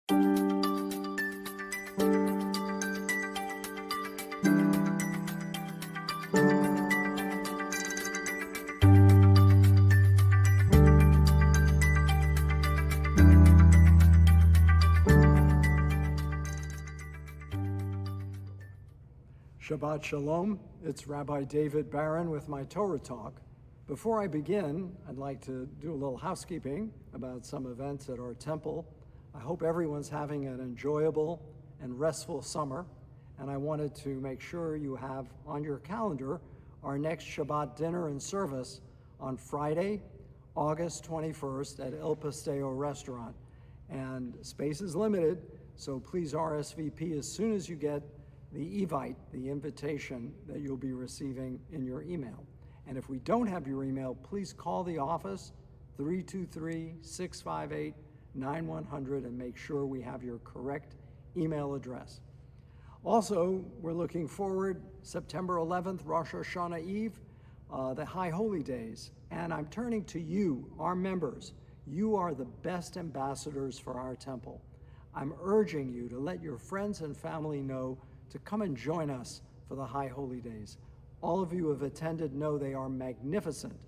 Shabbat Shalom, it's Rabbi David Barron with my Torah Talk. Before I begin, I'd like to do a little housekeeping about some events at our temple. I hope everyone's having an enjoyable and restful summer, and I wanted to make sure you have on your calendar our next Shabbat dinner and service on Friday, August 21st at El Paseo Restaurant. And space is limited, so please RSVP as soon as you get the evite, the invitation that you'll be receiving in your email. And if we don't have your email, please call the office, 323-658-9100, and make sure we have your correct email address. Also, we're looking forward, September 11th, Rosh Hashanah Eve, the High Holy Days. And I'm turning to you, our members. You are the best ambassadors for our temple. I'm urging you to let your friends and family know to come and join us for the High Holy Days. All of you who have attended know they are magnificent.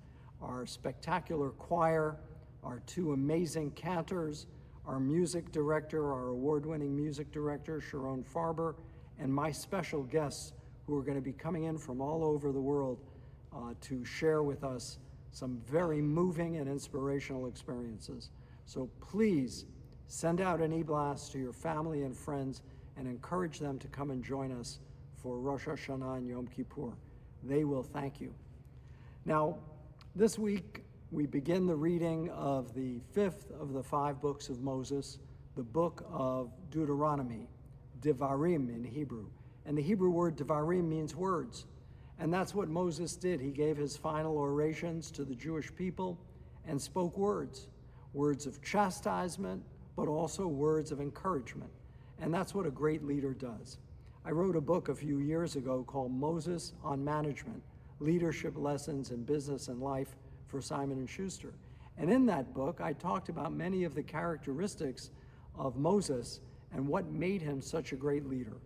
Our spectacular choir, our two amazing cantors, our music director, our award-winning music director, Sharon Farber, and my special guests who are going to be coming in from all over the world to share with us some very moving and inspirational experiences. So please send out an e-blast to your family and friends and encourage them to come and join us for Rosh Hashanah and Yom Kippur. They will thank you. Now, this week, we begin the reading of the fifth of the 5 books of Moses, the book of Deuteronomy, Devarim in Hebrew. And the Hebrew word Devarim means words. And that's what Moses did. He gave his final orations to the Jewish people and spoke words of chastisement, but also words of encouragement. And that's what a great leader does. I wrote a book a few years ago called Moses on Management, Leadership Lessons in Business and Life for Simon & Schuster. And in that book, I talked about many of the characteristics of Moses and what made him such a great leader.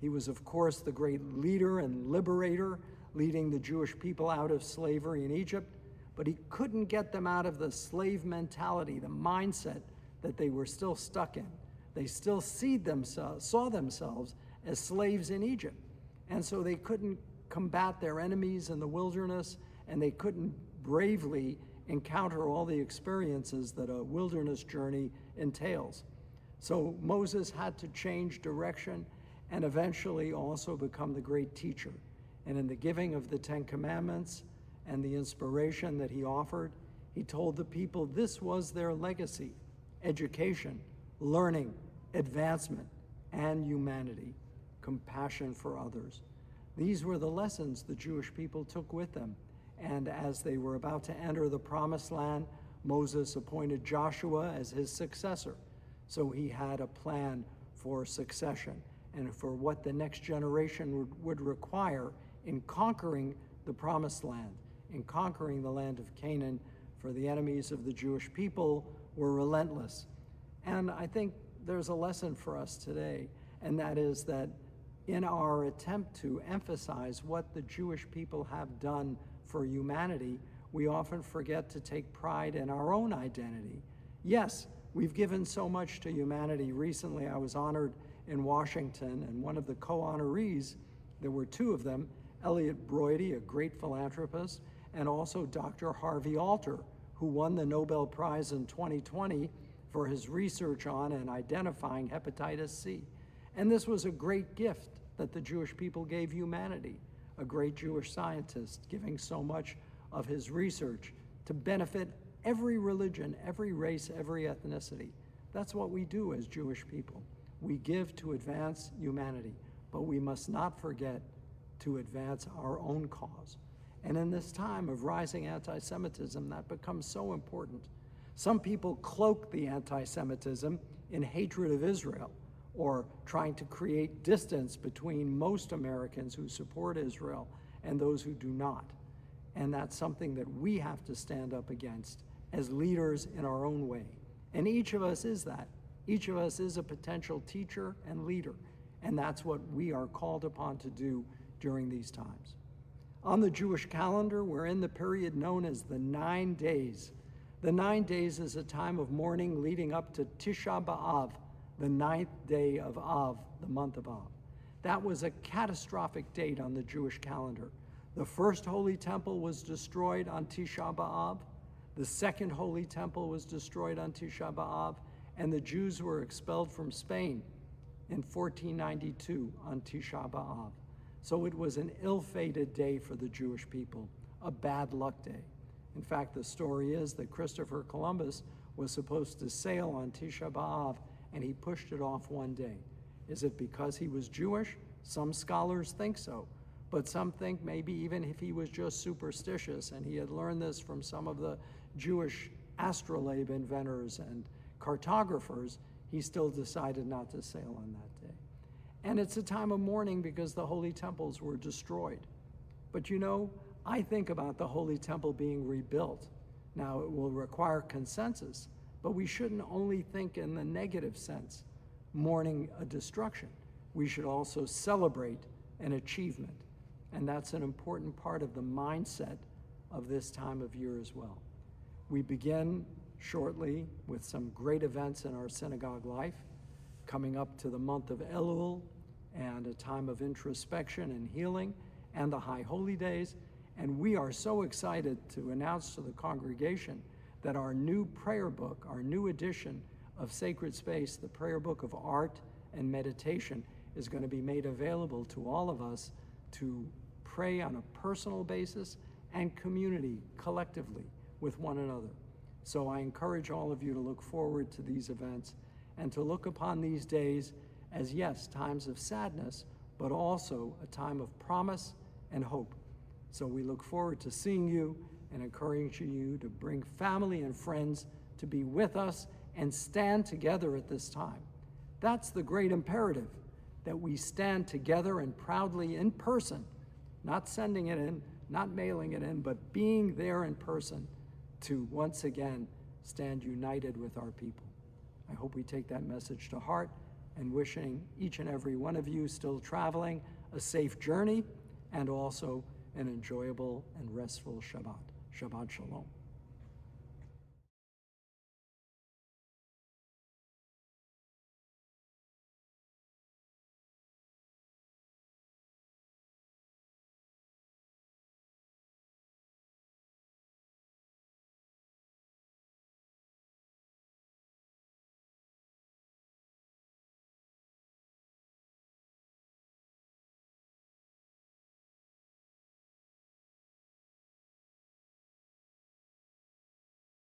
He was, of course, the great leader and liberator, leading the Jewish people out of slavery in Egypt, but he couldn't get them out of the slave mentality, the mindset that they were still stuck in. They still saw themselves as slaves in Egypt. And so they couldn't combat their enemies in the wilderness, and they couldn't bravely encounter all the experiences that a wilderness journey entails. So Moses had to change direction and eventually also become the great teacher. And in the giving of the 10 Commandments and the inspiration that he offered, he told the people this was their legacy: education, learning, advancement, and humanity, compassion for others. These were the lessons the Jewish people took with them. And as they were about to enter the Promised Land, Moses appointed Joshua as his successor. So he had a plan for succession and for what the next generation would require in conquering the Promised Land, in conquering the land of Canaan, for the enemies of the Jewish people were relentless. And I think there's a lesson for us today, and that is that in our attempt to emphasize what the Jewish people have done for humanity, we often forget to take pride in our own identity. Yes, we've given so much to humanity. Recently, I was honored in Washington, and one of the co-honorees, there were 2 of them, Elliot Broidy, a great philanthropist, and also Dr. Harvey Alter, who won the Nobel Prize in 2020 for his research on and identifying hepatitis C. And this was a great gift that the Jewish people gave humanity, a great Jewish scientist giving so much of his research to benefit every religion, every race, every ethnicity. That's what we do as Jewish people. We give to advance humanity, but we must not forget to advance our own cause. And in this time of rising anti-Semitism, that becomes so important. Some people cloak the anti-Semitism in hatred of Israel, or trying to create distance between most Americans who support Israel and those who do not. And that's something that we have to stand up against as leaders in our own way. And each of us is that. Each of us is a potential teacher and leader, and that's what we are called upon to do during these times. On the Jewish calendar, we're in the period known as the 9 days. The 9 days is a time of mourning leading up to Tisha B'Av, the 9th day of Av, the month of Av. That was a catastrophic date on the Jewish calendar. The first Holy Temple was destroyed on Tisha B'Av. The second Holy Temple was destroyed on Tisha B'Av, and the Jews were expelled from Spain in 1492 on Tisha B'Av. So it was an ill-fated day for the Jewish people, a bad luck day. In fact, the story is that Christopher Columbus was supposed to sail on Tisha B'Av, and he pushed it off one day. Is it because he was Jewish? Some scholars think so, but some think maybe even if he was just superstitious and he had learned this from some of the Jewish astrolabe inventors and cartographers, he still decided not to sail on that day. And it's a time of mourning because the holy temples were destroyed. But you know, I think about the Holy Temple being rebuilt. Now, it will require consensus, but we shouldn't only think in the negative sense, mourning a destruction. We should also celebrate an achievement. And that's an important part of the mindset of this time of year as well. We begin shortly with some great events in our synagogue life, coming up to the month of Elul and a time of introspection and healing and the High Holy Days. And we are so excited to announce to the congregation that our new prayer book, our new edition of Sacred Space, the prayer book of art and meditation, is going to be made available to all of us to pray on a personal basis and community collectively with one another. So I encourage all of you to look forward to these events and to look upon these days as, yes, times of sadness, but also a time of promise and hope. So we look forward to seeing you and encouraging you to bring family and friends to be with us and stand together at this time. That's the great imperative, that we stand together and proudly in person, not sending it in, not mailing it in, but being there in person to once again stand united with our people. I hope we take that message to heart, and wishing each and every one of you still traveling a safe journey and also an enjoyable and restful Shabbat. Shabbat Shalom.